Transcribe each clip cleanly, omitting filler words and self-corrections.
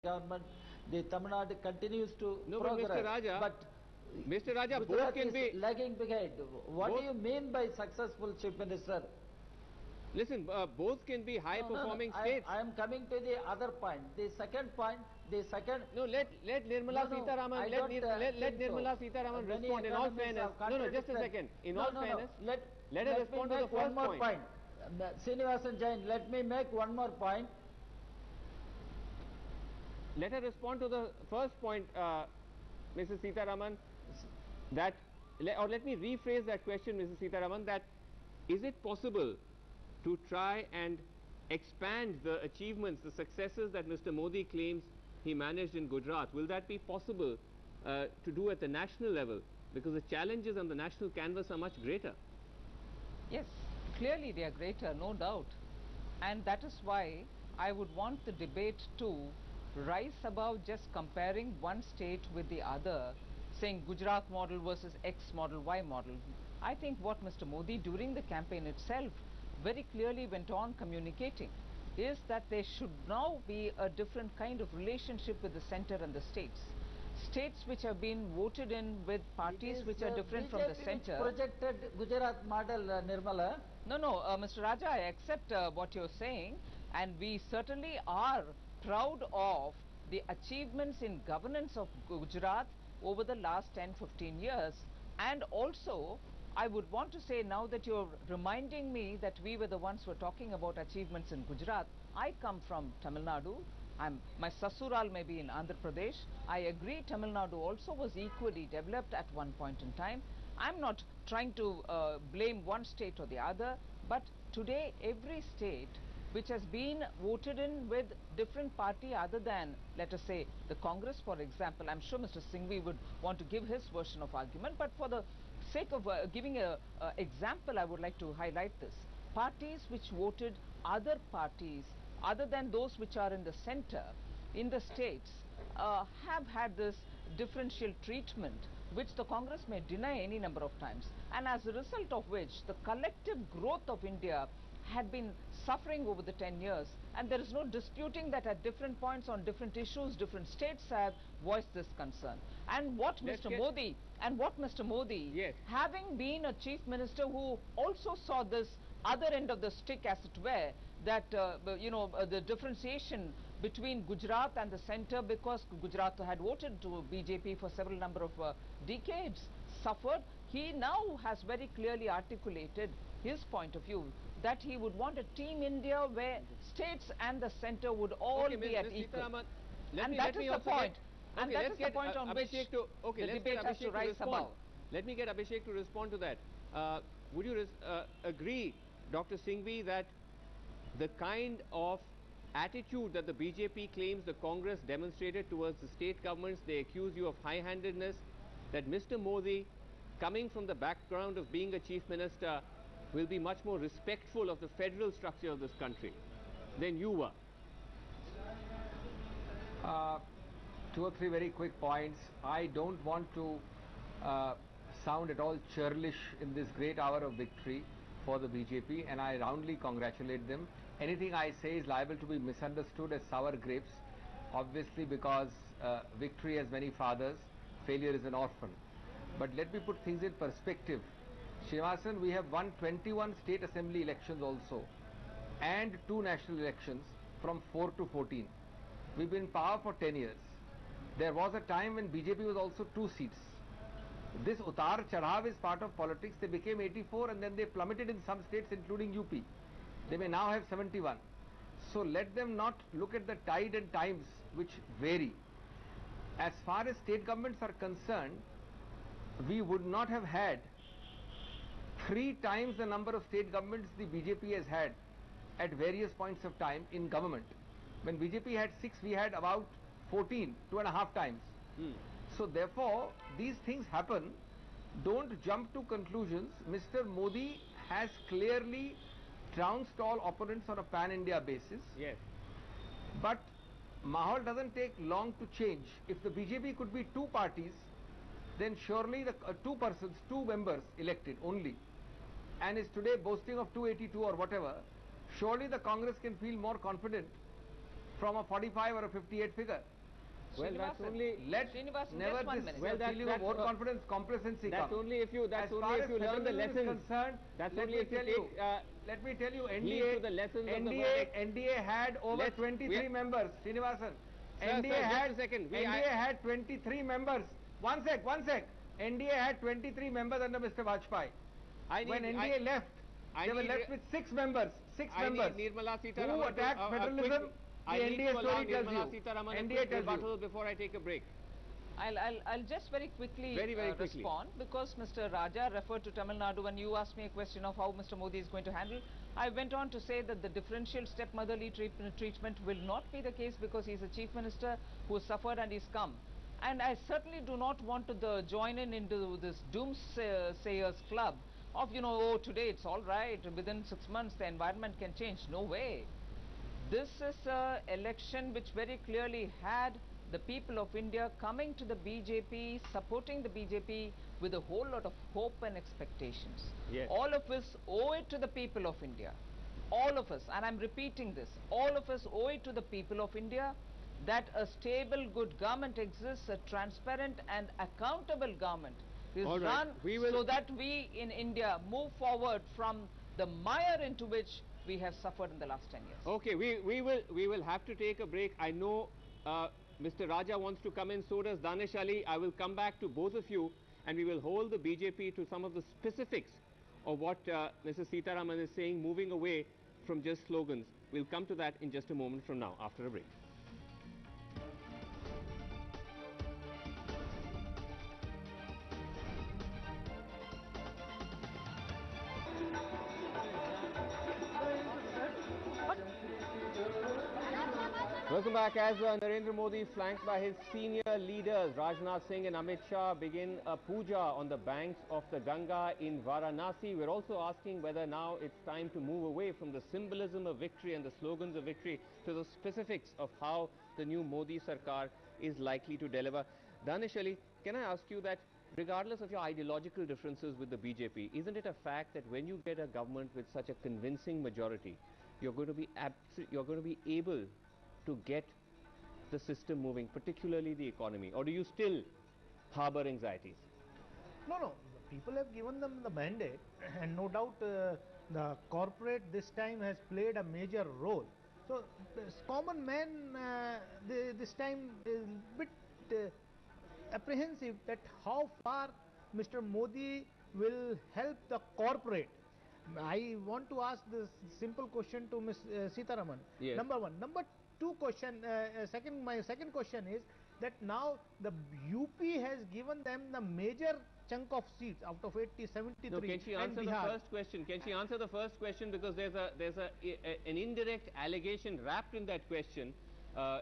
government, the Tamil Nadu continues to No, progress. But Mr. Raja, both Gujarat can is be lagging behind. What do you mean by successful Chief Minister? Listen, both can be high-performing states. I am coming to the other point. The second point, No, let Nirmala Sitharaman, let Nirmala Sitharaman respond in all fairness. No, just a second. In all fairness, let her respond to the first point. Srinivasan Jain, let me make one more point. Let her respond to the first point, Mrs. Sitharaman, or let me rephrase that question, Mrs. Sitharaman, that is it possible to try and expand the achievements, the successes that Mr. Modi claims he managed in Gujarat? Will that be possible to do at the national level? Because the challenges on the national canvas are much greater. Yes, clearly they are greater, no doubt. And that is why I would want the debate to rise above just comparing one state with the other, saying Gujarat model versus X model, Y model. I think what Mr. Modi during the campaign itself very clearly went on communicating is that there should now be a different kind of relationship with the center and the states. States which have been voted in with parties which are different from the center. Projected Gujarat model, Nirmala. No, Mr. Raja, I accept what you're saying, and we certainly are proud of the achievements in governance of Gujarat over the last 10-15 years. And also, I would want to say, now that you're reminding me that we were the ones who were talking about achievements in Gujarat, I come from Tamil Nadu. My Sasural may be in Andhra Pradesh. I agree Tamil Nadu also was equally developed at one point in time. I'm not trying to blame one state or the other, but today every state which has been voted in with different party other than, let us say, the Congress, for example. I'm sure Mr. Singhvi would want to give his version of argument, but for the sake of giving an example, I would like to highlight this. Parties which voted other parties other than those which are in the center, in the states, have had this differential treatment which the Congress may deny any number of times, and as a result of which the collective growth of India had been suffering over the 10 years, and there is no disputing that at different points on different issues, different states have voiced this concern. And what Mr. Modi, yes, having been a chief minister who also saw this other end of the stick, as it were, that the differentiation between Gujarat and the center, because Gujarat had voted to BJP for several number of decades, suffered. He now has very clearly articulated his point of view that he would want a team India where states and the center would all be at equal. And that is the point. And that is the point on which the debate has to rise above. Let me get Abhishek to respond to that. Would you agree, Dr. Singhvi, that the kind of attitude that the BJP claims the Congress demonstrated towards the state governments, they accuse you of high-handedness, that Mr. Modi, coming from the background of being a chief minister, will be much more respectful of the federal structure of this country than you were? Two or three very quick points. I don't want to sound at all churlish in this great hour of victory for the BJP, and I roundly congratulate them. Anything I say is liable to be misunderstood as sour grapes, obviously, because victory has many fathers, failure is an orphan. But let me put things in perspective. Srinivasan, we have won 21 state assembly elections also, and 2 national elections from 4 to 14. We've been in power for 10 years. There was a time when BJP was also 2 seats. This utar chadhav is part of politics. They became 84 and then they plummeted in some states, including UP. They may now have 71. So let them not look at the tide and times which vary. As far as state governments are concerned, we would not have had 3 times the number of state governments the BJP has had at various points of time in government. When BJP had 6, we had about 14, 2.5 times. So therefore, these things happen. Don't jump to conclusions. Mr. Modi has clearly trounced all opponents on a pan-India basis. Yes. But Mahal doesn't take long to change. If the BJP could be 2 parties, then surely the 2 members elected only, and is today boasting of 282 or whatever, surely the Congress can feel more confident from a 45 or a 58 figure. Well, that's Srinivasan, only Let Srinivasan, never just one this minute. Well, that- feeling of that's, vote confidence complacency that's come. only if you As far as learn the federalism is lessons. concerned, That's let only me if you tell you. take Let me tell you, heed to the lessons of the NDA, verdict. NDA had over Let's- we 23 are- members. Srinivasan, Sir, NDA just had a second. NDA had 23 members. One sec. NDA had 23 members under Mr. Vajpayee. When NDA left, they were left with 6 members. I need Nirmala Sitharaman Who attacked to, federalism? I The need NDA to allow story tells Nirmala you. Sitharaman a NDA quick tells you. rebuttal before I take a break. I'll just very quickly, Very quickly. respond, because Mr. Raja referred to Tamil Nadu when you asked me a question of how Mr. Modi is going to handle. I went on to say that the differential stepmotherly treatment will not be the case because he is a chief minister who has suffered and he's come. And I certainly do not want to join into this doomsayers club of, oh, today it's all right, within 6 months the environment can change. No way. This is an election which very clearly had the people of India coming to the BJP, supporting the BJP with a whole lot of hope and expectations. Yes. All of us owe it to the people of India. All of us, and I'm repeating this, all of us owe it to the people of India that a stable, good government exists, a transparent and accountable government is All right. run so that we in India move forward from the mire into which we have suffered in the last 10 years. Okay, we will have to take a break. I know Mr. Raja wants to come in, so does Danish Ali. I will come back to both of you and we will hold the BJP to some of the specifics of what Mrs. Sitharaman is saying, moving away from just slogans. We'll come to that in just a moment from now, after a break. Welcome back. As Narendra Modi, flanked by his senior leaders Rajnath Singh and Amit Shah, begin a puja on the banks of the Ganga in Varanasi. We're also asking whether now it's time to move away from the symbolism of victory and the slogans of victory to the specifics of how the new Modi Sarkar is likely to deliver. Danish Ali, can I ask you that regardless of your ideological differences with the BJP, isn't it a fact that when you get a government with such a convincing majority, you're going to be able to get the system moving, particularly the economy? Or do you still harbor anxieties? No. The people have given them the mandate, and no doubt the corporate this time has played a major role. So, this common man this time is a bit apprehensive that how far Mr. Modi will help the corporate. I want to ask this simple question to Ms. Sitharaman. Yes. Number one. Number two question, my second question is that now the UP has given them the major chunk of seats out of 73. No, can she answer the first question? Can she answer the first question, because there's an indirect allegation wrapped in that question,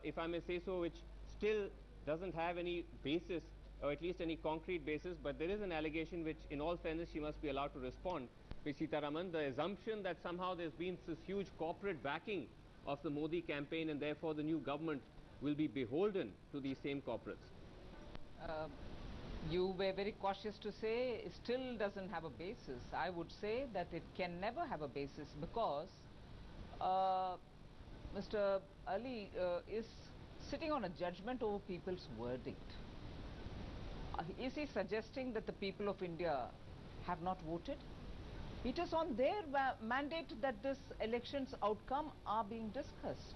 if I may say so, which still doesn't have any basis, or at least any concrete basis, but there is an allegation which, in all fairness, she must be allowed to respond. Ms. Sitharaman, the assumption that somehow there's been this huge corporate backing of the Modi campaign and therefore the new government will be beholden to these same corporates. You were very cautious to say it still doesn't have a basis. I would say that it can never have a basis because Mr. Ali is sitting on a judgment over people's verdict. Is he suggesting that the people of India have not voted? It is on their mandate that this election's outcome are being discussed.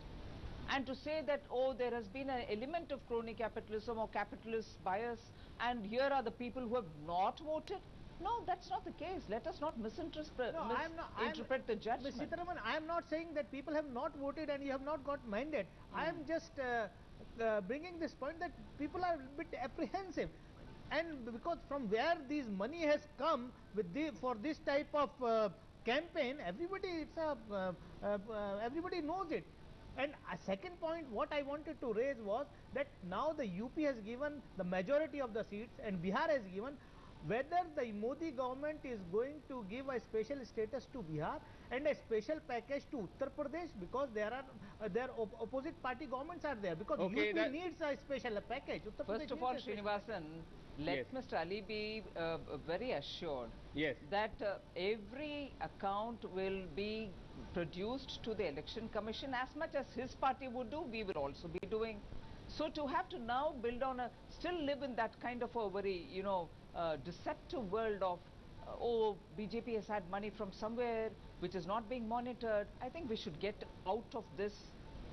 And to say that, oh, there has been an element of crony capitalism or capitalist bias and here are the people who have not voted, no, that's not the case. Let us not misinterpret the judgment. Ms. Sitharaman, I am not saying that people have not voted and you have not got mandate. I am just bringing this point that people are a bit apprehensive. And because from where this money has come for this type of campaign, everybody knows it. And a second point, what I wanted to raise was that now the UP has given the majority of the seats and Bihar has given. Whether the Modi government is going to give a special status to Bihar and a special package to Uttar Pradesh, because their opposite party governments are there, because Okay, UP needs a special package. Uttar First Pradesh of all, needs a special Srinivasan, let Yes. Mr. Ali be very assured Yes. that every account will be produced to the Election Commission, as much as his party would do, we will also be doing. So to have to now build on a, still live in that kind of a very, deceptive world of, oh, BJP has had money from somewhere which is not being monitored, I think we should get out of this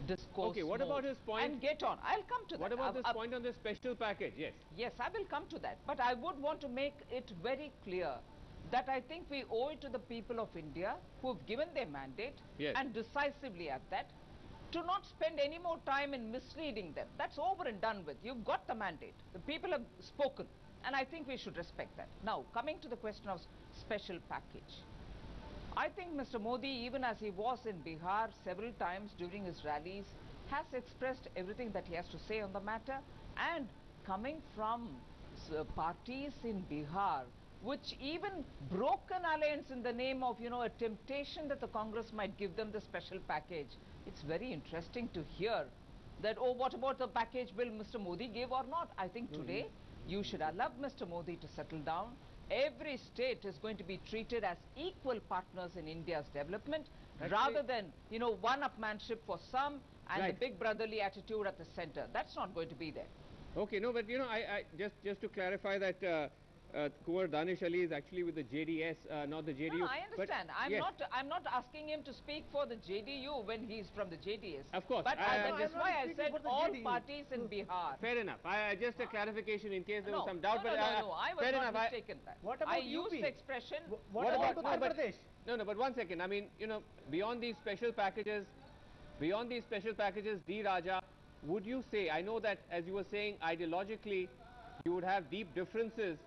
discourse. Okay, what mode about his point? and get on. I'll come to that. What about this point on the special package? Yes. Yes, I will come to that. But I would want to make it very clear that I think we owe it to the people of India who have given their mandate, Yes. and decisively at that, to not spend any more time in misleading them. That's over and done with. You've got the mandate. The people have spoken, and I think we should respect that. Now, coming to the question of special package. I think Mr. Modi, even as he was in Bihar several times during his rallies, has expressed everything that he has to say on the matter, and coming from parties in Bihar which even broke an alliance in the name of, a temptation that the Congress might give them the special package. It's very interesting to hear that, oh, what about the package bill Mr. Modi gave or not? I think today you should allow Mr. Modi to settle down. Every state is going to be treated as equal partners in India's development, rather than, one-upmanship for some and Right. the big brotherly attitude at the center. That's not going to be there. Okay, no, but I just to clarify that Kunwar Danish Ali is actually with the JDS, not the JDU. No, I But understand. yes, I'm not asking him to speak for the JDU when he's from the JDS. Of course. But I'm that's not why I speaking said for the all JDU. parties in Bihar. Fair enough. Just a clarification in case there was No, some doubt. no, but no, I was fair not enough. mistaken. What I about used UP? the expression. What What about about- Uttar Pradesh? No, but one second. I mean, beyond these special packages, D. Raja, would you say, I know that as you were saying, ideologically, you would have deep differences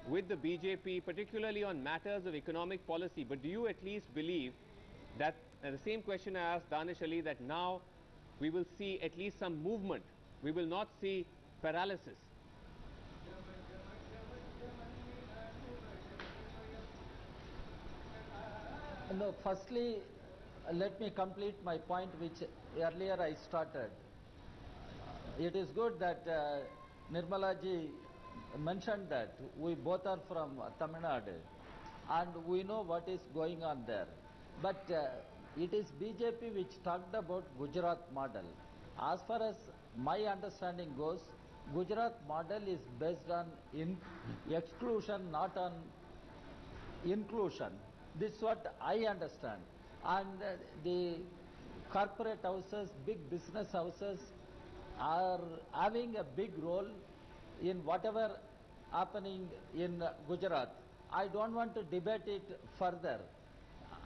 with the BJP, particularly on matters of economic policy, but do you at least believe that, the same question I asked Danish Ali, that now we will see at least some movement, we will not see paralysis? No, firstly, let me complete my point which earlier I started. It is good that Nirmala ji mentioned that we both are from Tamil Nadu and we know what is going on there. But it is BJP which talked about Gujarat model. As far as my understanding goes, Gujarat model is based on exclusion, not on inclusion. This is what I understand. And the corporate houses, big business houses are having a big role in whatever happening in Gujarat. I don't want to debate it further.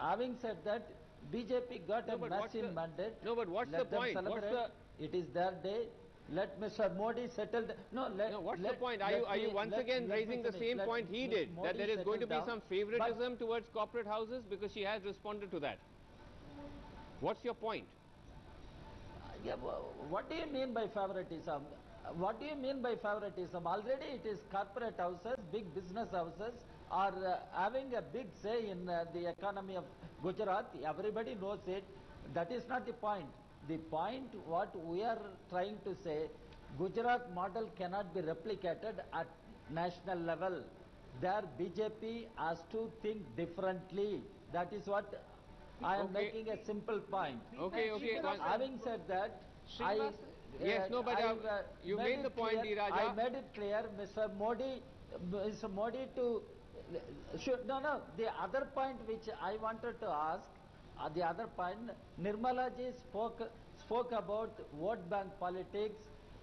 Having said that, BJP got No, a but what's massive the- mandate. No, but what's Let the them point? What's celebrate. It is their day. Let Mr. Modi settle. No, what's the let- point? let Are you me- once let- again let me raising the finish. same Let point he Mr. did, that Modi there is going to settle be some down. favoritism towards corporate houses, because she has responded to that? What's your point? Yeah, what do you mean by favoritism? What do you mean by favoritism? Already it is corporate houses, big business houses are having a big say in the economy of Gujarat. Everybody knows it. That is not the point. The point what we are trying to say, Gujarat model cannot be replicated at national level. There BJP has to think differently. That is what I am Okay. making a simple point. Okay, okay. Having said that, I Srinivas- Yes, no, but, you made the it point, clear- Diraja. I made it clear, Mr. Modi to no. The other point which I wanted to ask, the other point, Nirmala ji spoke about vote bank politics,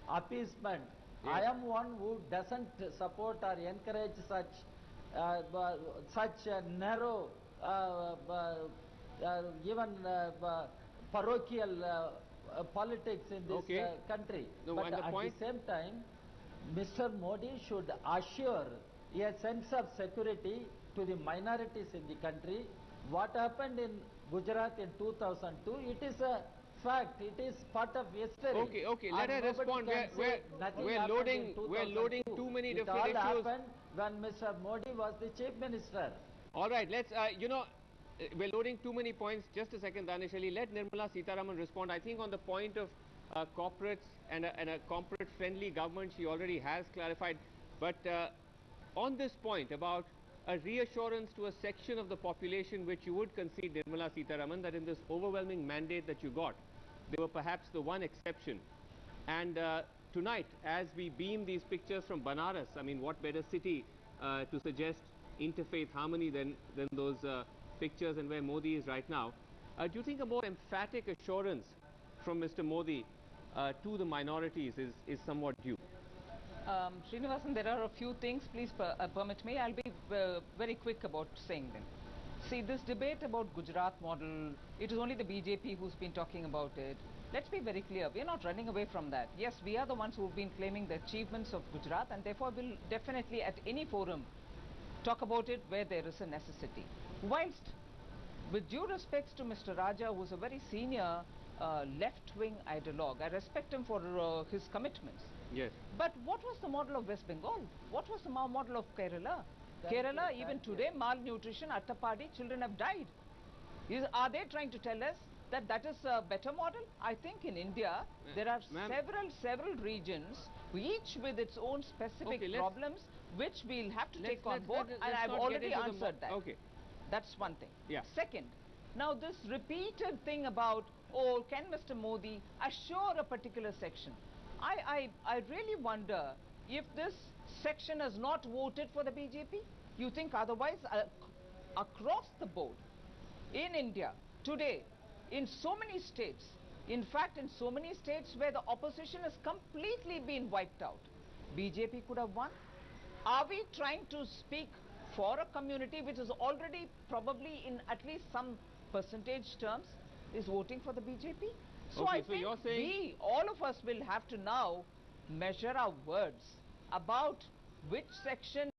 appeasement. Yes. I am one who doesn't support or encourage such narrow, even parochial politics in this Okay. country. No, but and the at point- the same time, Mr. Modi should assure a sense of security to the minorities in the country. What happened in Gujarat in 2002, it is a fact. It is part of history. Okay, let And her nobody respond. can say We're- nothing we're happened loading- in we're loading 2002. too many It different all issues. happened when Mr. Modi was the chief minister. All right, let's, we're loading too many points. Just a second, Danish Ali. Let Nirmala Sitharaman respond. I think on the point of corporates and a corporate-friendly government, she already has clarified. But on this point about a reassurance to a section of the population which you would concede, Nirmala Sitharaman, that in this overwhelming mandate that you got, they were perhaps the one exception. And tonight, as we beam these pictures from Banaras, I mean, what better city to suggest interfaith harmony than those pictures and where Modi is right now. Do you think a more emphatic assurance from Mr. Modi to the minorities is somewhat due? Srinivasan, there are a few things, please permit me. I'll be very quick about saying them. See, this debate about Gujarat model, it is only the BJP who's been talking about it. Let's be very clear, we're not running away from that. Yes, we are the ones who've been claiming the achievements of Gujarat, and therefore will definitely at any forum talk about it where there is a necessity. Whilst, with due respects to Mr. Raja, who's a very senior left-wing ideologue, I respect him for his commitments. Yes. But what was the model of West Bengal? What was the model of Kerala? Thank Kerala, you, even thank you. today, malnutrition, Attapadi, children have died. Are they trying to tell us that that is a better model? I think in India, there are several regions, each with its own specific Okay, problems, which we'll have to take on board, and I've not get already into the answered that. Okay. That's one thing. Yeah. Second, now this repeated thing about, oh, can Mr. Modi assure a particular section? I really wonder if this section has not voted for the BJP. You think otherwise? Across the board, in India, today, in so many states, in fact, in so many states where the opposition has completely been wiped out, BJP could have won. Are we trying to speak for a community which is already probably in at least some percentage terms is voting for the BJP? So Okay, I so think you're saying we, all of us will have to now measure our words about which section